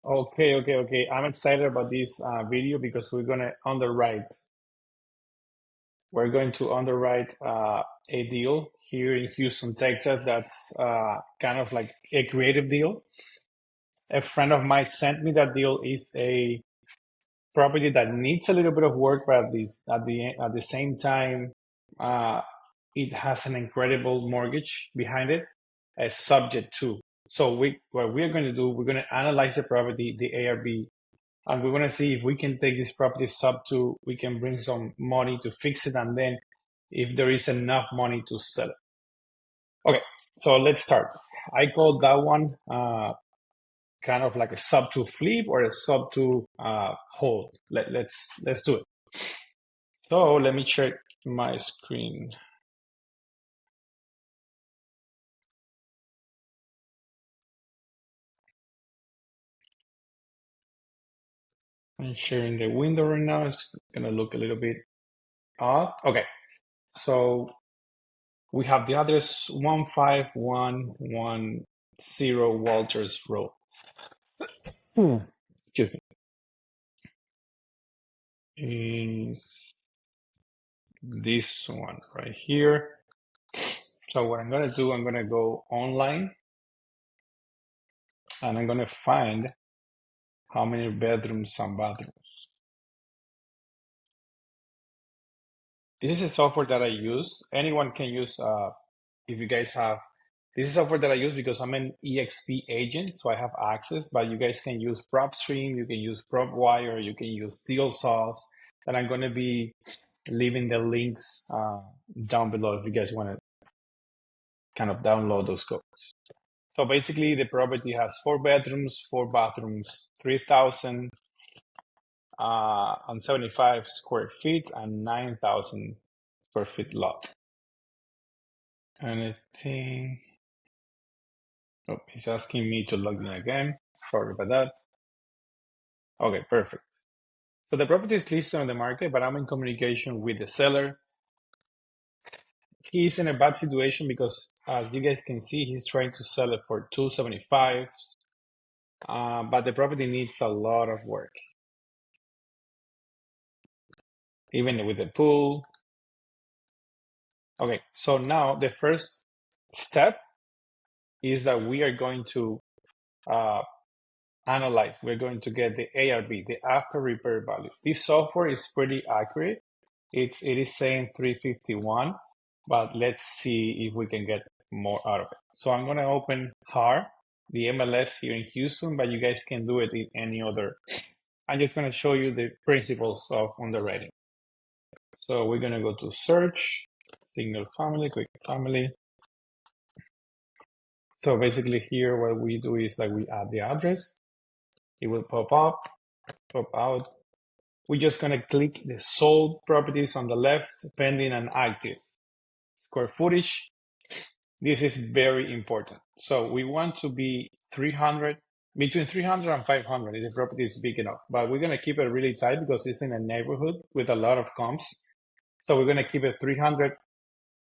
Okay. I'm excited about this video because we're gonna underwrite. We're going to underwrite a deal here in Houston, Texas. That's kind of like a creative deal. A friend of mine sent me that deal. Is a property that needs a little bit of work, but at the same time, uh, it has an incredible mortgage behind it, as subject to. So what we're going to do, we're going to analyze the property, the ARB, and we want to see if we can take this property sub to, we can bring some money to fix it, and then if there is enough money to sell it. Okay, so let's start. I call that one kind of like a sub to flip or a sub to hold. Let's do it. So let me check my screen. I'm sharing the window right now. It's gonna look a little bit odd. Okay, so we have the address 15110 Walters Road. Excuse me. Is this one right here. So what I'm gonna do, I'm gonna go online and I'm gonna find how many bedrooms and bathrooms. This is a software that I use. Anyone can use if you guys have. This is software that I use because I'm an EXP agent, so I have access, but you guys can use PropStream, you can use PropWire, you can use DealSauce, and I'm going to be leaving the links down below if you guys want to kind of download those codes. So basically, the property has 4 bedrooms, 4 bathrooms, 3,075 square feet, and 9,000 square feet lot. And I think, oh, he's asking me to log in again. Sorry about that. Okay, perfect. So the property is listed on the market, but I'm in communication with the seller. He's in a bad situation because, as you guys can see, he's trying to sell it for 275, but the property needs a lot of work, even with the pool. Okay, so now the first step is that we are going to analyze. We're going to get the ARV, the after repair value. This software is pretty accurate. It is saying 351, but let's see if we can get more out of it. So I'm going to open HAR, the MLS here in Houston, but you guys can do it in any other. I'm just going to show you the principles of underwriting. So we're going to go to search, single family, quick family. So basically here, what we do is like we add the address. It will pop up, pop out. We're just going to click the sold properties on the left, pending and active. Square footage. This is very important. So we want to be 300, between 300 and 500 if the property is big enough. But we're going to keep it really tight because it's in a neighborhood with a lot of comps. So we're going to keep it 300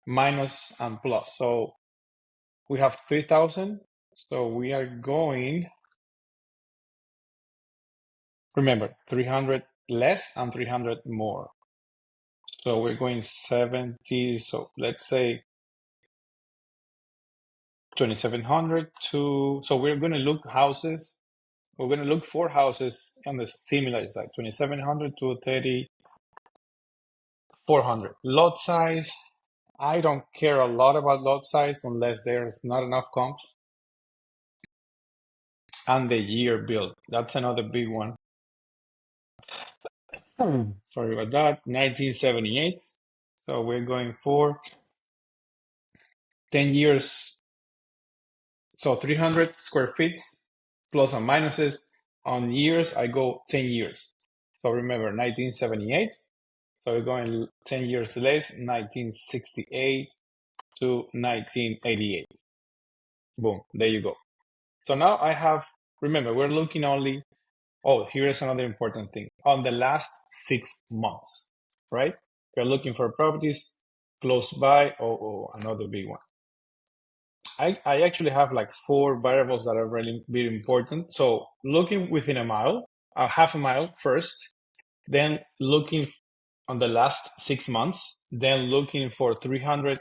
minus and plus. So we have 3,000. So we are going, remember, 300 less and 300 more. So we're going 70. So let's say 2,700 to, so we're going to look houses. We're going to look for houses on the similar side, 2,700 to 3,400. Lot size, I don't care a lot about lot size unless there's not enough comps. And the year built, that's another big one. Sorry about that, 1978. So we're going for 10 years. So 300 square feet, plus and minuses. On years, I go 10 years. So remember, 1978. So we're going 10 years less, 1968 to 1988. Boom, there you go. So now I have, remember, we're looking only, oh, here's another important thing, on the last 6 months, right? We're looking for properties close by, oh, another big one. I actually have like 4 variables that are really very important. So looking within a mile, half a mile first, then looking on the last 6 months, then looking for 300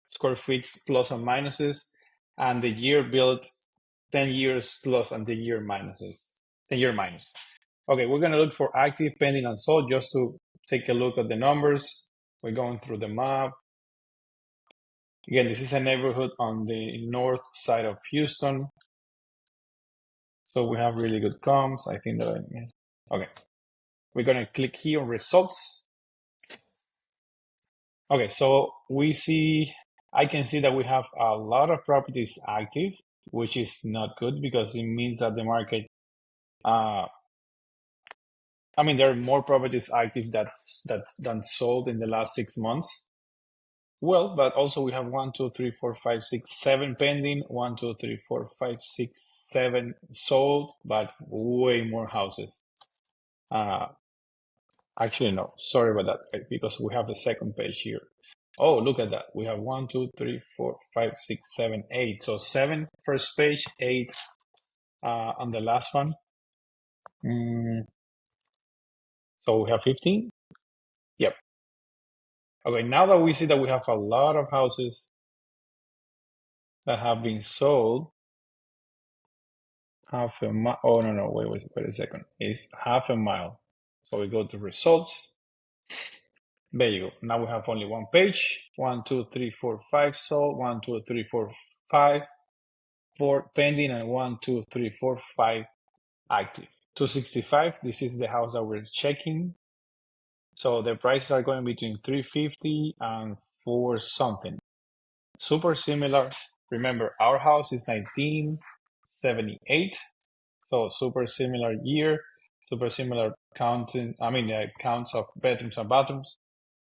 square feet plus and minuses, and the year built 10 years plus and the year minuses, 10 year minus. Okay, we're gonna look for active, pending, and sold just to take a look at the numbers. We're going through the map. Again, this is a neighborhood on the north side of Houston. So we have really good comps. I think that okay. We're gonna click here on results. Okay, so I can see that we have a lot of properties active, which is not good because it means that the market, there are more properties active than sold in the last 6 months. Well, but also we have 1, 2, 3, 4, 5, 6, 7 pending, 1, 2, 3, 4, 5, 6, 7 sold, but way more houses. Actually, no, sorry about that, because we have the second page here. Oh, look at that. We have 1, 2, 3, 4, 5, 6, 7, 8. So 7 first page, 8 on the last one. So we have 15. Yep. Okay, now that we see that we have a lot of houses that have been sold, half a mile. Oh, no, wait a second. It's half a mile. So we go to results. There you go. Now we have only one page. 1, 2, 3, 4, 5 sold. 1, 2, 3, 4, 5. 4 pending, and 1, 2, 3, 4, 5 active. 265. This is the house that we're checking. So the prices are going between 350 and 4 something. Super similar. Remember, our house is 1978. So super similar year, super similar counts of bedrooms and bathrooms.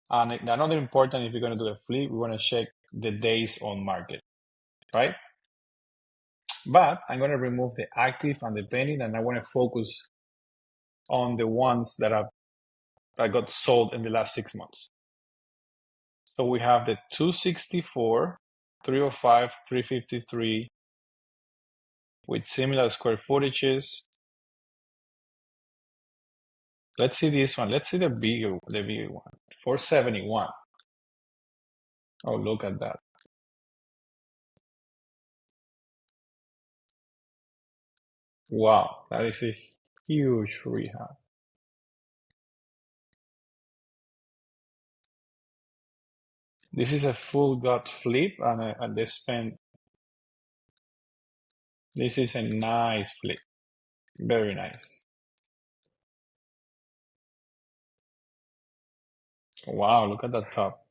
And another important, if you're going to do a flip, we want to check the days on market, right? But I'm going to remove the active and the pending, and I want to focus on the ones that got sold in the last 6 months. So we have the 264, 305, 353 with similar square footages. Let's see this one. Let's see the bigger one. 471. Oh, look at that. Wow, that is a huge rehab. This is a full gut flip, and they spent. This is a nice flip, very nice. Wow, look at that top.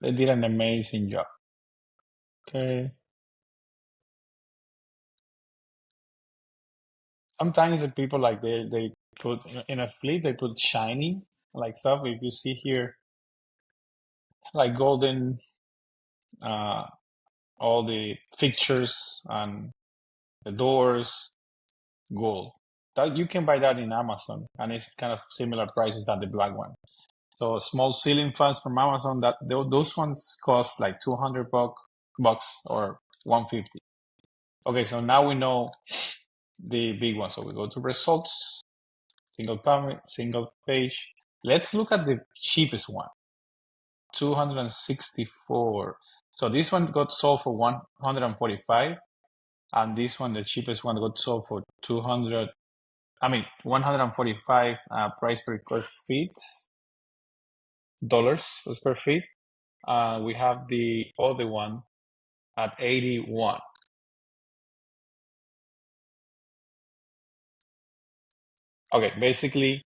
They did an amazing job. Okay. Sometimes the people like they put in a flip, they put shiny like stuff. If you see here, like golden, all the fixtures and the doors, gold. That you can buy that in Amazon, and it's kind of similar prices than the black one. So small ceiling fans from Amazon, that those ones cost like 200 bucks or 150. Okay, so now we know the big one. So we go to results, single page. Let's look at the cheapest one, 264. So this one got sold for 145, and this one, the cheapest one, got sold for 145 price per square feet, dollars per square feet. We have the other one at 81. Okay, basically,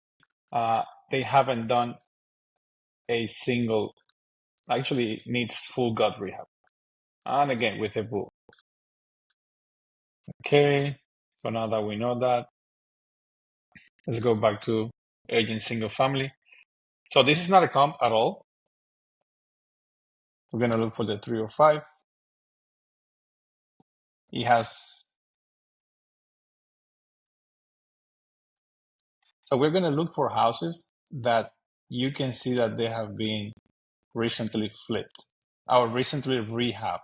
they haven't done a single, actually needs full gut rehab. And again, with a boo. Okay, so now that we know that, let's go back to agent single family. So this is not a comp at all. We're gonna look for the 305. It has So we're going to look for houses that you can see that they have been recently flipped or recently rehab.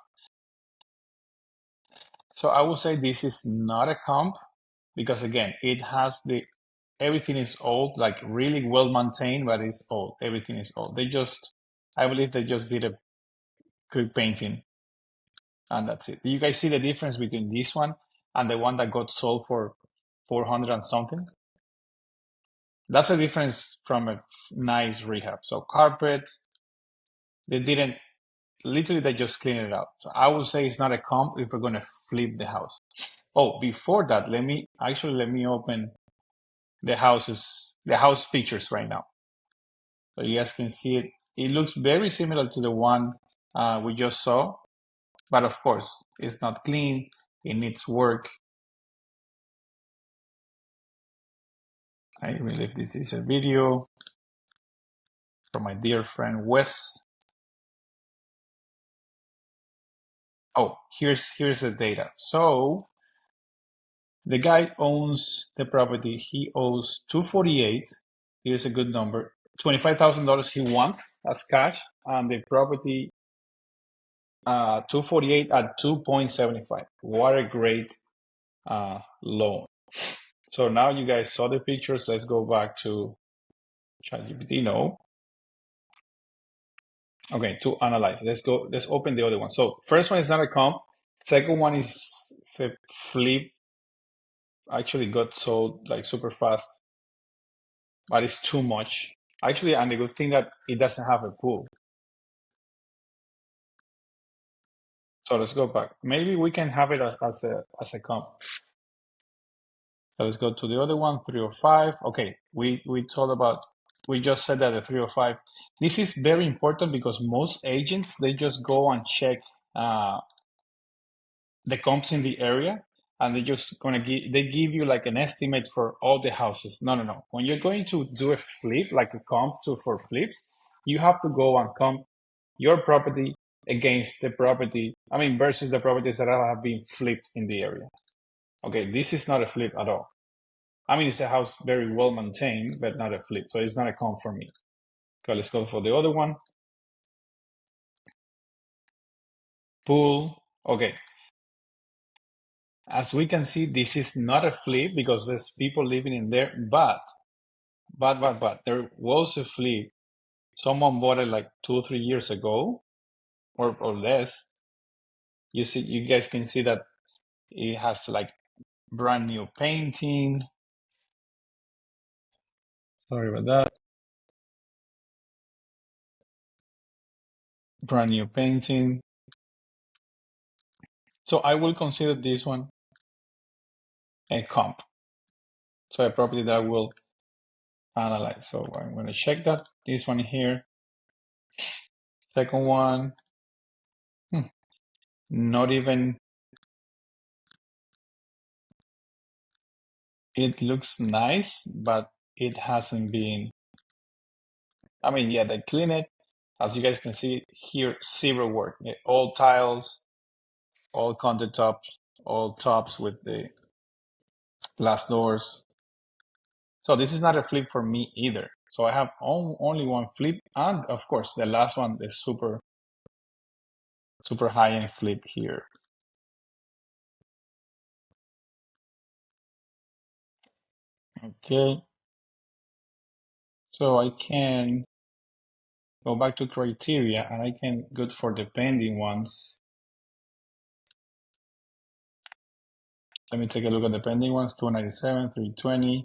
So I would say this is not a comp because again, it has everything is old, like really well maintained, but it's old. Everything is old. I believe they just did a quick painting and that's it. Do you guys see the difference between this one and the one that got sold for 400 and something? That's a difference from a nice rehab. So carpet, they didn't, literally they just cleaned it up. So I would say it's not a comp if we're going to flip the house. Oh, before that, let me open the house pictures right now. So you guys can see it. It looks very similar to the one we just saw, but of course, it's not clean. It needs work. I believe this is a video from my dear friend Wes. Oh, here's the data. So the guy owns the property. He owes 248. Here's a good number. $25,000 he wants as cash, and the property 248 at 2.75. What a great loan. So now you guys saw the pictures. Let's go back to ChatGPT. No. Okay, to analyze. Let's open the other one. So first one is not a comp. Second one is a flip. Actually got sold like super fast, but it's too much. Actually, and the good thing that it doesn't have a pool. So let's go back. Maybe we can have it as a comp. So let's go to the other one, 305. Okay, we just said that the 305. This is very important because most agents, they just go and check the comps in the area, and they give you like an estimate for all the houses. No. When you're going to do a flip, like a comp for flips, you have to go and comp your property against the property, versus the properties that have been flipped in the area. Okay, this is not a flip at all. It's a house very well maintained, but not a flip. So it's not a comp for me. Okay, let's go for the other one. Pool. Okay. As we can see, this is not a flip because there's people living in there, but there was a flip. Someone bought it like 2 or 3 years ago or less. You guys can see that it has like brand new painting. Sorry about that. Brand new painting. So I will consider this one a comp. So a property that I will analyze. So I'm going to check that. This one here. Second one. Not even. It looks nice, but it hasn't been. Yeah, they clean it. As you guys can see here, zero work. All tiles, all countertops, all tops with the glass doors. So this is not a flip for me either. So I have only one flip, and of course the last one, the super high-end flip here. Okay. So I can go back to criteria and I can go for the pending ones. Let me take a look at the pending ones, 297, 320.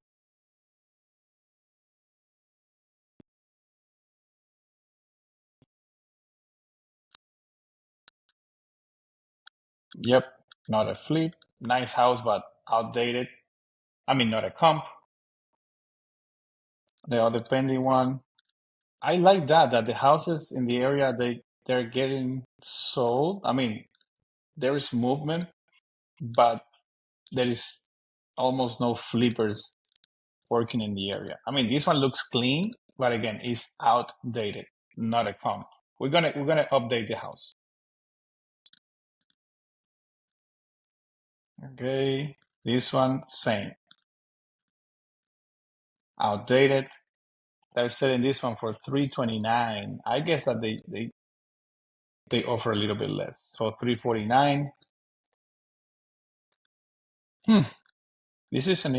Yep, not a flip. Nice house, but outdated. Not a comp. The other pending one. I like that the houses in the area, they're getting sold. There is movement, but there is almost no flippers working in the area. This one looks clean, but again, it's outdated, not a comp. We're gonna update the house. Okay, this one same. outdated. They're selling this one for $329. I guess that they offer a little bit less. So $349. This is an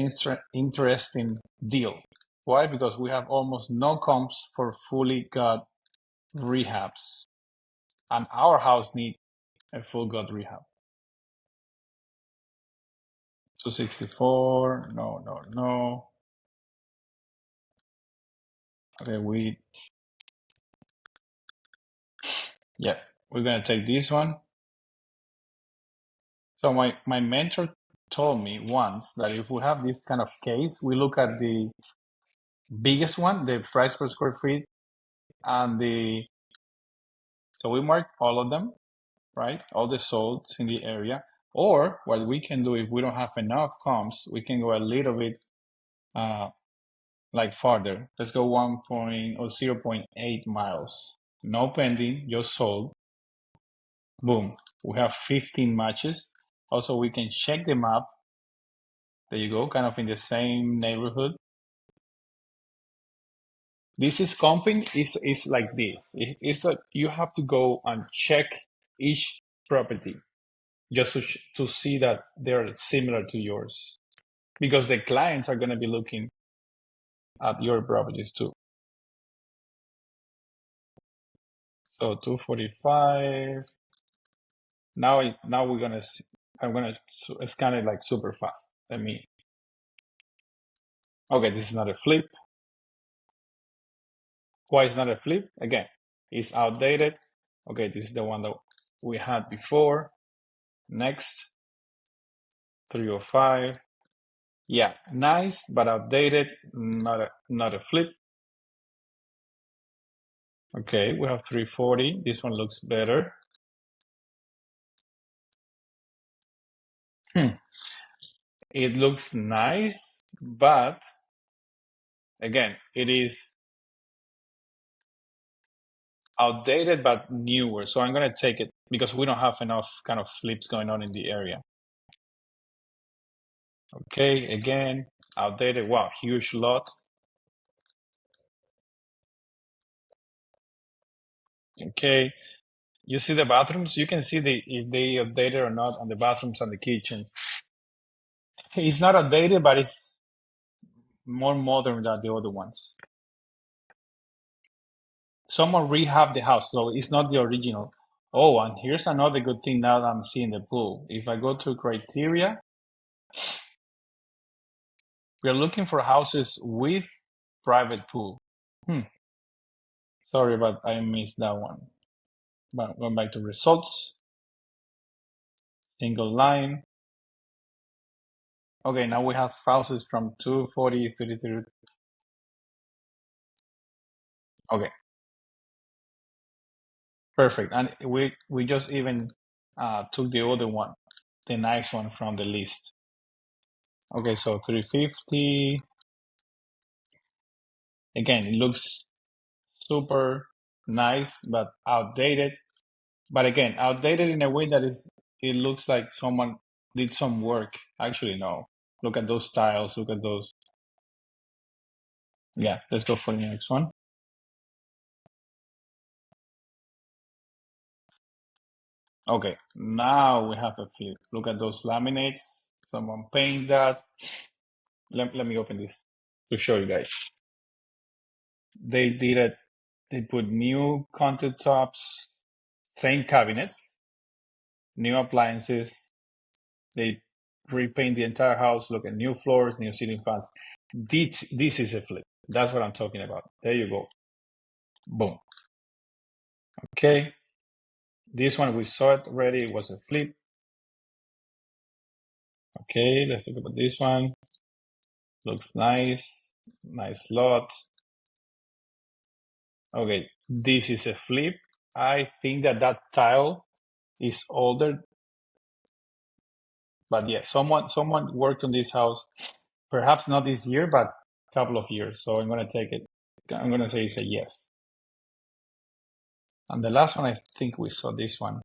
interesting deal. Why? Because we have almost no comps for fully gut rehabs, and our house needs a full gut rehab. 264. No. Okay, we're gonna take this one. So my mentor told me once that if we have this kind of case, we look at the biggest one, the price per square feet, and so we mark all of them, right? All the solds in the area. Or what we can do if we don't have enough comps, we can go a little bit like farther. Let's go 0.8 miles. No pending, just sold. Boom. We have 15 matches. Also, we can check the map. There you go, kind of in the same neighborhood. This is comping is like this. It's like you have to go and check each property just to see that they're similar to yours, because the clients are going to be looking at your properties too. So 245. Now we're gonna see. I'm gonna scan it like super fast. Okay, this is not a flip. Why is not a flip? Again, it's outdated. Okay, this is the one that we had before. Next, 305. Yeah, nice, but outdated. Not a flip. Okay, we have 340. This one looks better. It looks nice, but again, it is outdated but newer. So I'm gonna take it because we don't have enough kind of flips going on in the area. Okay, again, outdated. Wow, huge lot. Okay, you see the bathrooms? You can see if they updated or not on the bathrooms and the kitchens. It's not outdated, but it's more modern than the other ones. Someone rehabbed the house, so it's not the original. Oh, and here's another good thing now that I'm seeing the pool. If I go to criteria, we're looking for houses with private pool. Sorry, but I missed that one. But going back to results, single line. Okay, now we have houses from 240, 33. Okay, perfect. And we just even took the other one, the nice one from the list. Okay, so 350. Again, it looks super nice, but outdated. But again, outdated in a way that it looks like someone did some work. Actually, no. Look at those tiles. Look at those. Yeah, let's go for the next one. Okay, now we have a flip. Look at those laminates. Someone painted that. Let me open this to show you guys. They did it. They put new countertops, same cabinets, new appliances. They repaint the entire house. Look at new floors, new ceiling fans. This is a flip. That's what I'm talking about. There you go. Boom. Okay. This one we saw it already. It was a flip. Okay, let's look at this one. Looks nice. Nice lot. Okay, this is a flip. I think that tile is older, but yeah, someone worked on this house, perhaps not this year, but a couple of years. So I'm gonna take it. I'm gonna say it's a yes. And the last one, I think we saw this one.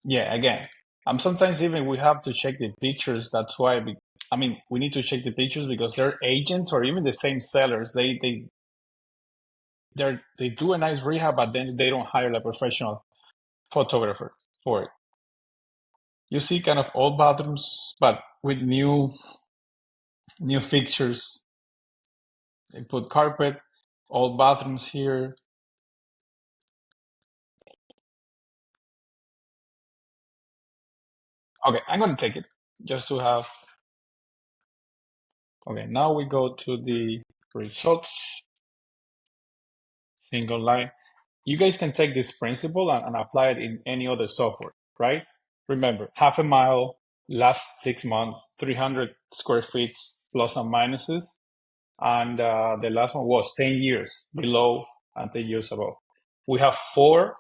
Yeah, again, sometimes even we have to check the pictures. That's why I mean, we need to check the pictures because they're agents or even the same sellers. They do a nice rehab, but then they don't hire a professional photographer for it. You see kind of old bathrooms, but with new fixtures. They put carpet, old bathrooms here. Okay, I'm gonna take it just to have. Okay, now we go to the results, single line. You guys can take this principle and apply it in any other software, right? Remember, half a mile, last 6 months, 300 square feet plus and minuses. And the last one was 10 years below and 10 years above. We have four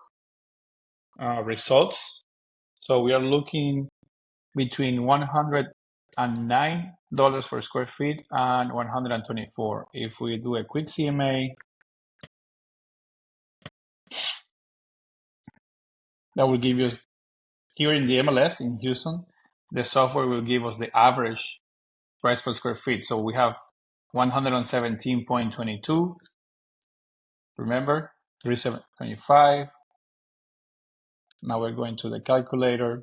results. So we are looking between $109 per square feet and 124. If we do a quick CMA, that will give you, here in the MLS in Houston, the software will give us the average price per square feet. So we have 117.22. Remember, 3725. Now we're going to the calculator.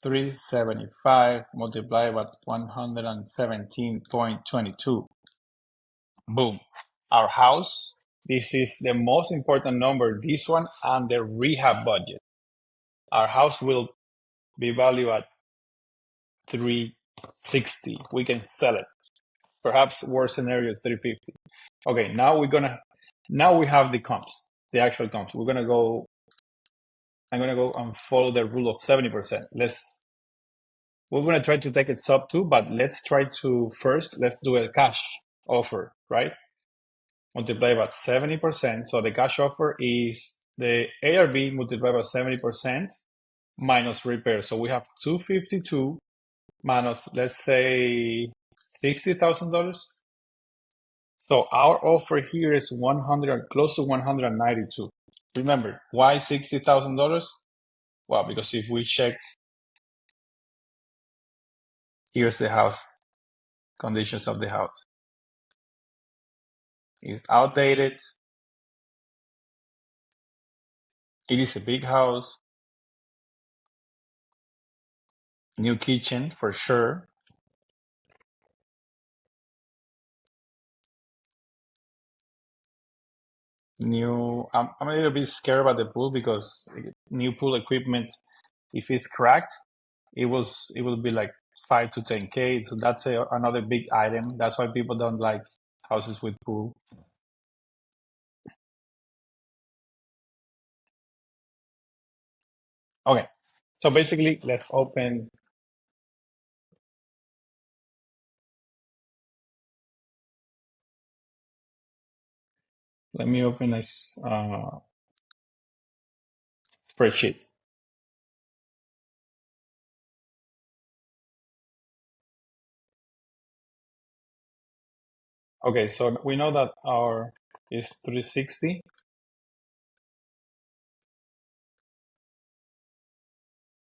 375 multiplied by 117.22. Boom. Our house, this is the most important number, this one and the rehab budget. Our house will be valued at 360. We can sell it. Perhaps worst scenario is 350. Okay, now we have the comps, the actual comps. I'm gonna go and follow the rule of 70%. We're gonna try to take it Subto, but let's do a cash offer, right? Multiply by 70%. So the cash offer is the ARV multiplied by 70% minus repair. So we have 252 minus, let's say, $60,000. So our offer here is 100, close to 192. Remember, why $60,000? Well, because if we check, here's the house, conditions of the house. It's outdated. It is a big house. New kitchen for sure. I'm a little bit scared about the pool because new pool equipment, if it's cracked, it will be like 5 to 10K. So that's another big item. That's why people don't like houses with pool. Okay, so basically, let's open. Let me open this spreadsheet. Okay, so we know that our is 360.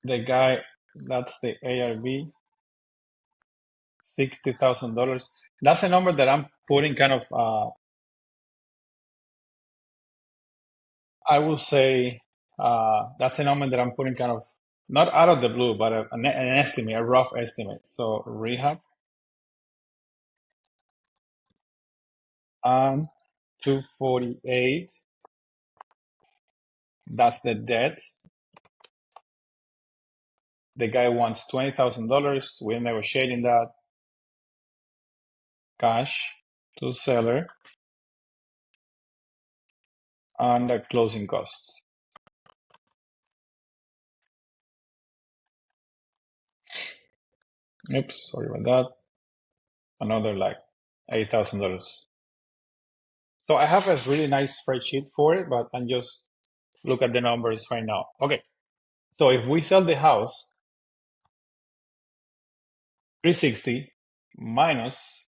The guy, that's the ARV, $60,000. That's a number that I'm putting kind of, I will say, that's a number that I'm putting kind of not out of the blue, but an estimate, a rough estimate. So rehab and 248. That's the debt. The guy wants $20,000. We're negotiating that. Cash to seller and the closing costs. Oops, sorry about that. Another like $8,000. So I have a really nice spreadsheet for it, but I'm just look at the numbers right now. Okay, so if we sell the house, 360 minus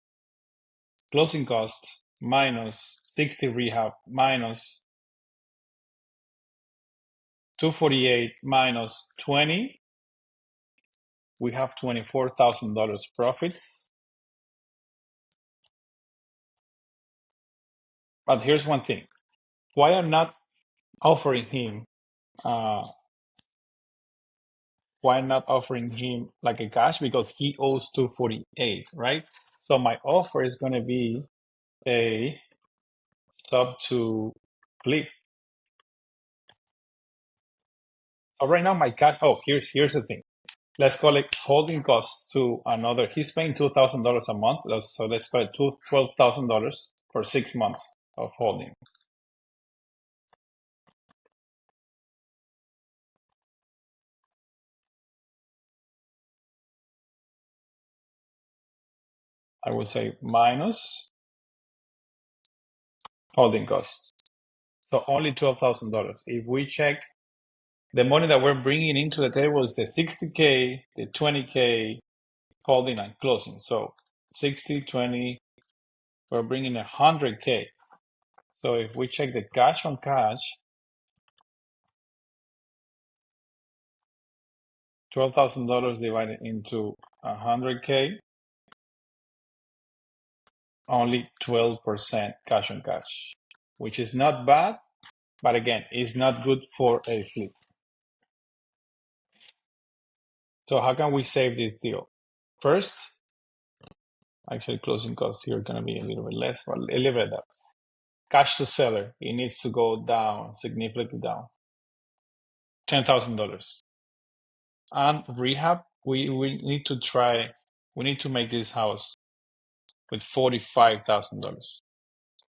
closing costs minus 60 rehab minus 248 minus 20, we have $24,000 profits. But here's one thing. Why I'm not offering him like a cash? Because he owes 248, right? So my offer is going to be a Subto flip. So right now my cash, here's the thing. Let's call it holding costs to another. He's paying $2,000 a month. So let's call it $12,000 for 6 months of holding. I would say minus holding costs. So only $12,000. If we check the money that we're bringing into the table is the 60K, the 20K, holding and closing. So 60, 20, we're bringing 100K. So if we check the cash on cash, $12,000 divided into 100K, only 12% cash on cash, which is not bad, but again, it's not good for a flip. So how can we save this deal? First, actually closing costs here are going to be a little bit less, but a little bit up. Cash to seller, it needs to go down, significantly down. $10,000. And rehab, we need to make this house with $45,000.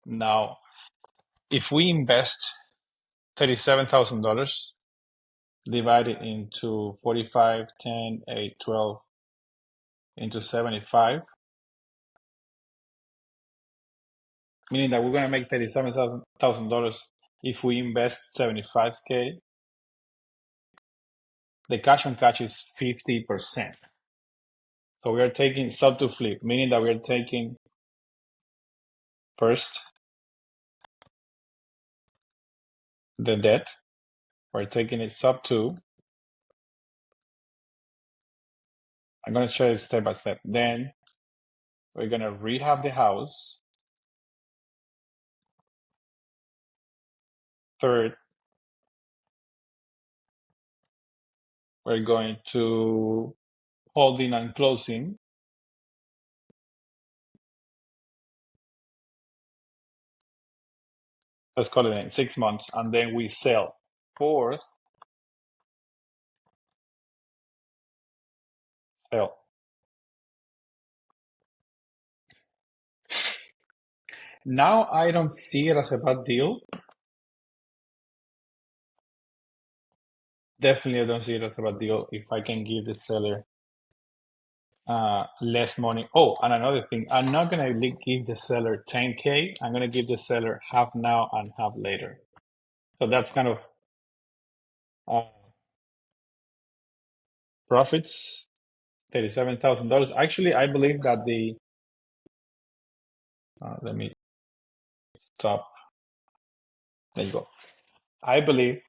Now, if we invest $37,000 divided into 45, 10, 8, 12 into 75, meaning that we're going to make $37,000 if we invest 75K. The cash on cash is 50%. So we are taking Subto flip, meaning that we are taking first the debt. We're taking it Subto. I'm going to show you step by step. Then we're going to rehab the house. Third, we're going to holding and closing. Let's call it in 6 months, and then we sell. Fourth, sell. Now I don't see it as a bad deal. Definitely, I don't see it as a bad deal if I can give the seller less money. Oh, and another thing, I'm not gonna give the seller 10K. I'm gonna give the seller half now and half later. So that's kind of profits, $37,000. Actually, I believe that let me stop. There you go. I believe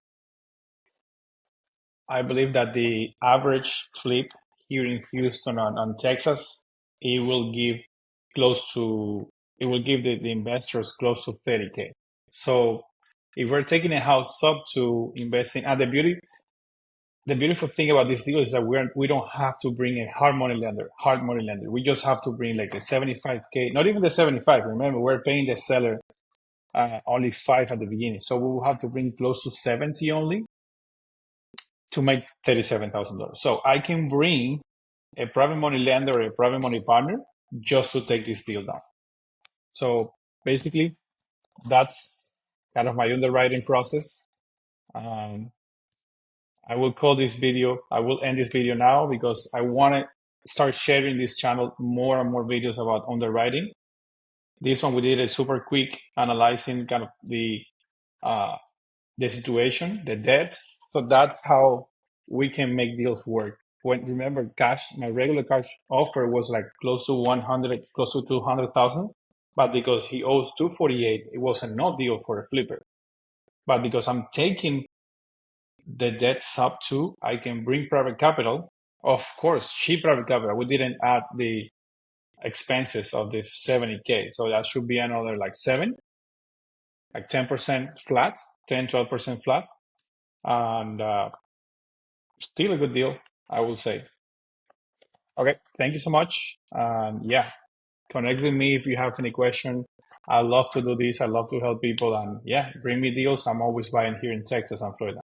that the average flip here in Houston on Texas, it will give the investors close to 30K. So if we're taking a house up to investing, and the beautiful thing about this deal is that we don't have to bring a hard money lender. We just have to bring like the 75K, not even the 75. Remember, we're paying the seller only 5 at the beginning. So we will have to bring close to 70 only to make $37,000. So I can bring a private money lender or a private money partner just to take this deal down. So basically, that's kind of my underwriting process. I will end this video now because I want to start sharing this channel more and more videos about underwriting. This one we did a super quick analyzing kind of the situation, the debt. So that's how we can make deals work. Remember, my regular cash offer was like close to 100, close to 200,000, but because he owes 248, it was a no deal for a flipper. But because I'm taking the debt Subto, I can bring private capital Of course, cheap private capital. We didn't add the expenses of the 70K. So that should be another like 7, like 10% flat, 10-12% flat. And still a good deal, I will say. Okay, thank you so much. Yeah, connect with me if you have any question. I love to do this. I love to help people. And yeah, bring me deals. I'm always buying here in Texas and Florida.